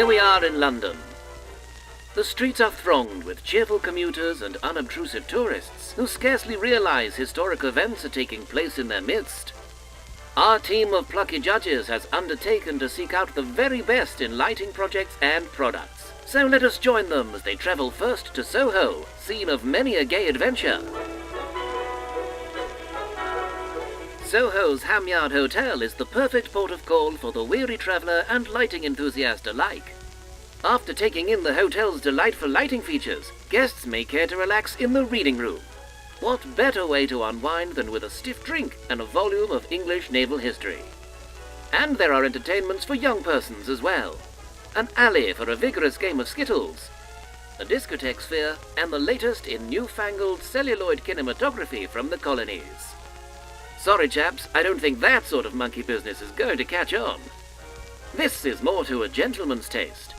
Here we are in London. The streets are thronged with cheerful commuters and unobtrusive tourists who scarcely realize historic events are taking place in their midst. Our team of plucky judges has undertaken to seek out the very best in lighting projects and products. So let us join them as they travel first to Soho, scene of many a gay adventure. Soho's Hamyard Hotel is the perfect port of call for the weary traveller and lighting enthusiast alike. After taking in the hotel's delightful lighting features, guests may care to relax in the reading room. What better way to unwind than with a stiff drink and a volume of English naval history? And there are entertainments for young persons as well. An alley for a vigorous game of skittles, a discotheque sphere, and the latest in newfangled celluloid kinematography from the colonies. Sorry chaps, I don't think that sort of monkey business is going to catch on. This is more to a gentleman's taste.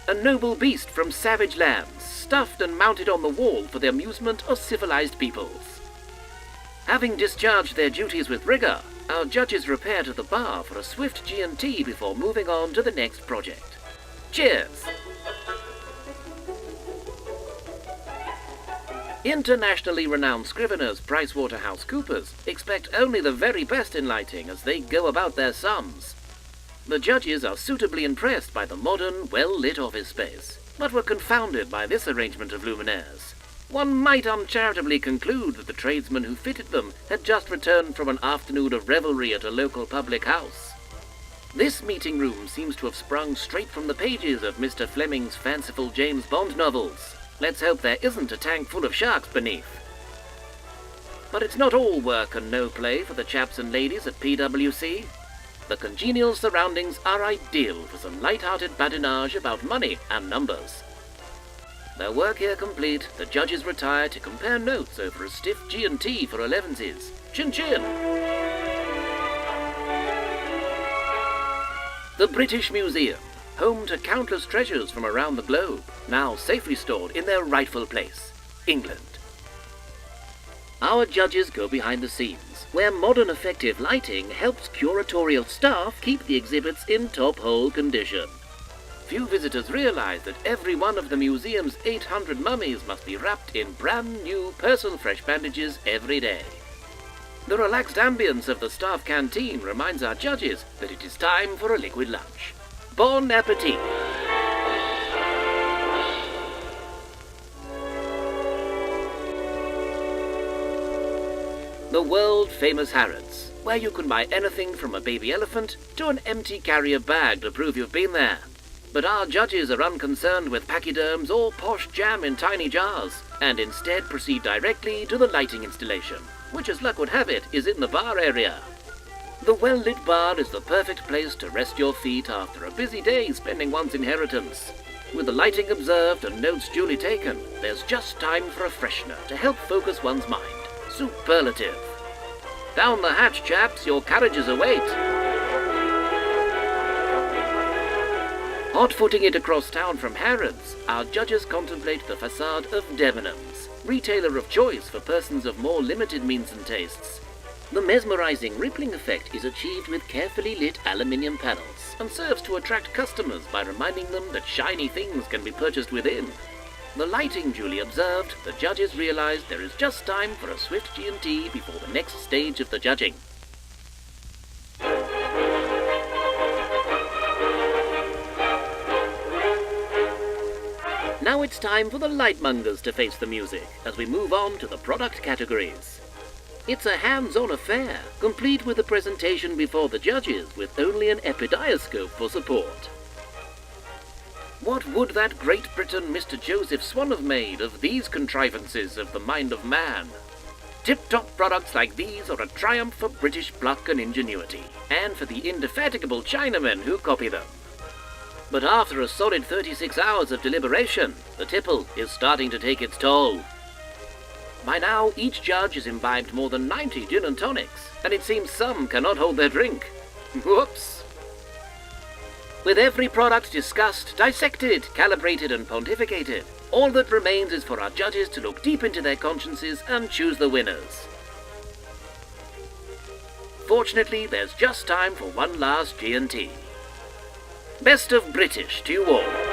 A noble beast from savage lands, stuffed and mounted on the wall for the amusement of civilized peoples. Having discharged their duties with rigor, our judges repair to the bar for a swift G&T before moving on to the next project. Cheers! Internationally renowned scriveners PricewaterhouseCoopers expect only the very best in lighting as they go about their sums. The judges are suitably impressed by the modern, well-lit office space, but were confounded by this arrangement of luminaires. One might uncharitably conclude that the tradesmen who fitted them had just returned from an afternoon of revelry at a local public house. This meeting room seems to have sprung straight from the pages of Mr. Fleming's fanciful James Bond novels. Let's hope there isn't a tank full of sharks beneath. But it's not all work and no play for the chaps and ladies at PwC. The congenial surroundings are ideal for some light-hearted badinage about money and numbers. Their work here complete, the judges retire to compare notes over a stiff G&T for 11s. Chin-chin! The British Museum, home to countless treasures from around the globe, now safely stored in their rightful place, England. Our judges go behind the scenes, where modern effective lighting helps curatorial staff keep the exhibits in top-hole condition. Few visitors realize that every one of the museum's 800 mummies must be wrapped in brand new personal fresh bandages every day. The relaxed ambience of the staff canteen reminds our judges that it is time for a liquid lunch. Bon appetit! The world-famous Harrods, where you can buy anything from a baby elephant to an empty carrier bag to prove you've been there. But our judges are unconcerned with pachyderms or posh jam in tiny jars, and instead proceed directly to the lighting installation, which as luck would have it is in the bar area. The well-lit bar is the perfect place to rest your feet after a busy day spending one's inheritance. With the lighting observed and notes duly taken, there's just time for a freshener to help focus one's mind. Superlative. Down the hatch, chaps, your carriages await. Hot-footing it across town from Harrods, our judges contemplate the facade of Debenhams, retailer of choice for persons of more limited means and tastes. The mesmerizing rippling effect is achieved with carefully lit aluminium panels and serves to attract customers by reminding them that shiny things can be purchased within. The lighting duly observed, the judges realize there is just time for a swift G&T before the next stage of the judging. Now it's time for the lightmongers to face the music as we move on to the product categories. It's a hands-on affair, complete with a presentation before the judges with only an epidioscope for support. What would that Great Britain Mr. Joseph Swan have made of these contrivances of the mind of man? Tip-top products like these are a triumph for British pluck and ingenuity, and for the indefatigable Chinamen who copy them. But after a solid 36 hours of deliberation, the tipple is starting to take its toll. By now, each judge has imbibed more than 90 gin and tonics, and it seems some cannot hold their drink. Whoops! With every product discussed, dissected, calibrated and pontificated, all that remains is for our judges to look deep into their consciences and choose the winners. Fortunately, there's just time for one last G&T. Best of British to you all.